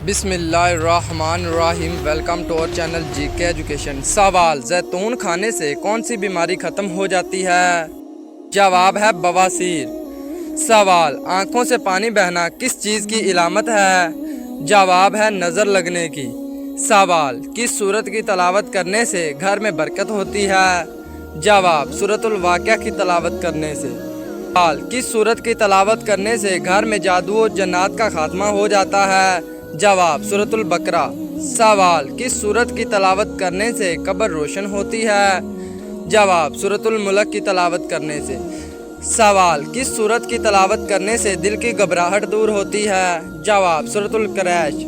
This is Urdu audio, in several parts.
بسم اللہ الرحمن الرحیم۔ ویلکم ٹو اور چینل جی کے ایجوکیشن۔ سوال: زیتون کھانے سے کون سی بیماری ختم ہو جاتی ہے؟ جواب ہے بواسیر۔ سوال: آنکھوں سے پانی بہنا کس چیز کی علامت ہے؟ جواب ہے نظر لگنے کی۔ سوال: کس سورت کی تلاوت کرنے سے گھر میں برکت ہوتی ہے؟ جواب: سورۃ الواقعہ کی تلاوت کرنے سے۔ سوال: کس سورت کی تلاوت کرنے سے گھر میں جادو و جنات کا خاتمہ ہو جاتا ہے؟ جواب: سورۃ البقرہ۔ سوال: کس سورت کی تلاوت کرنے سے قبر روشن ہوتی ہے؟ جواب: سورۃ الملک کی تلاوت کرنے سے۔ سوال: کس سورت کی تلاوت کرنے سے دل کی گھبراہٹ دور ہوتی ہے؟ جواب: سورۃ القریش۔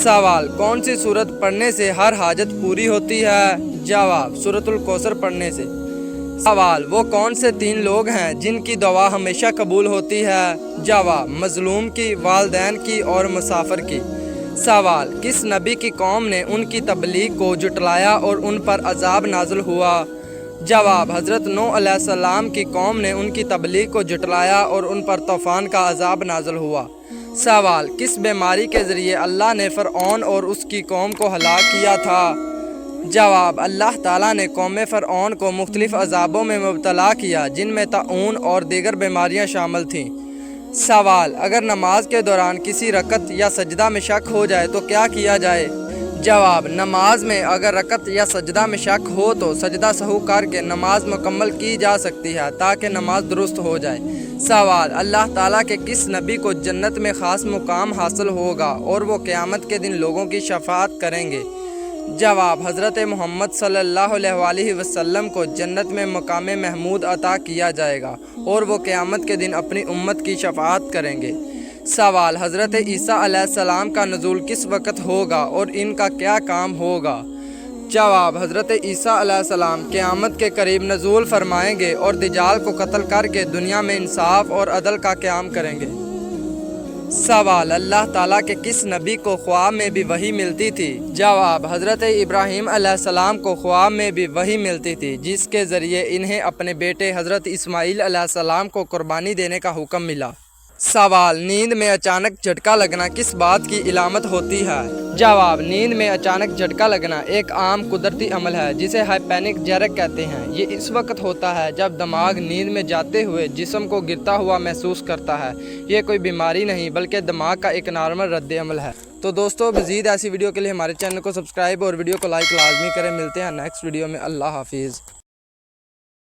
سوال: کون سی سورت پڑھنے سے ہر حاجت پوری ہوتی ہے؟ جواب: سورۃ الکوثر پڑھنے سے۔ سوال: وہ کون سے 3 لوگ ہیں جن کی دعا ہمیشہ قبول ہوتی ہے؟ جواب: مظلوم کی، والدین کی اور مسافر کی۔ سوال: کس نبی کی قوم نے ان کی تبلیغ کو جھٹلایا اور ان پر عذاب نازل ہوا؟ جواب: حضرت نوح علیہ السلام کی قوم نے ان کی تبلیغ کو جھٹلایا اور ان پر طوفان کا عذاب نازل ہوا۔ سوال: کس بیماری کے ذریعے اللہ نے فرعون اور اس کی قوم کو ہلاک کیا تھا؟ جواب: اللہ تعالیٰ نے قوم فرعون کو مختلف عذابوں میں مبتلا کیا جن میں طاعون اور دیگر بیماریاں شامل تھیں۔ سوال: اگر نماز کے دوران کسی رکعت یا سجدہ میں شک ہو جائے تو کیا کیا جائے؟ جواب: نماز میں اگر رکعت یا سجدہ میں شک ہو تو سجدہ سہو کر کے نماز مکمل کی جا سکتی ہے تاکہ نماز درست ہو جائے۔ سوال: اللہ تعالیٰ کے کس نبی کو جنت میں خاص مقام حاصل ہوگا اور وہ قیامت کے دن لوگوں کی شفاعت کریں گے؟ جواب: حضرت محمد صلی اللہ علیہ وسلم کو جنت میں مقام محمود عطا کیا جائے گا اور وہ قیامت کے دن اپنی امت کی شفاعت کریں گے۔ سوال: حضرت عیسیٰ علیہ السلام کا نزول کس وقت ہوگا اور ان کا کیا کام ہوگا؟ جواب: حضرت عیسیٰ علیہ السلام قیامت کے قریب نزول فرمائیں گے اور دجال کو قتل کر کے دنیا میں انصاف اور عدل کا قیام کریں گے۔ سوال: اللہ تعالیٰ کے کس نبی کو خواب میں بھی وحی ملتی تھی؟ جواب: حضرت ابراہیم علیہ السلام کو خواب میں بھی وحی ملتی تھی جس کے ذریعے انہیں اپنے بیٹے حضرت اسماعیل علیہ السلام کو قربانی دینے کا حکم ملا۔ سوال: نیند میں اچانک جھٹکا لگنا کس بات کی علامت ہوتی ہے؟ جواب: نیند میں اچانک جھٹکا لگنا ایک عام قدرتی عمل ہے جسے ہائپینک جرک کہتے ہیں۔ یہ اس وقت ہوتا ہے جب دماغ نیند میں جاتے ہوئے جسم کو گرتا ہوا محسوس کرتا ہے۔ یہ کوئی بیماری نہیں بلکہ دماغ کا ایک نارمل رد عمل ہے۔ تو دوستو، مزید ایسی ویڈیو کے لیے ہمارے چینل کو سبسکرائب اور ویڈیو کو لائک لازمی کریں۔ ملتے ہیں نیکسٹ ویڈیو میں۔ اللہ حافظ۔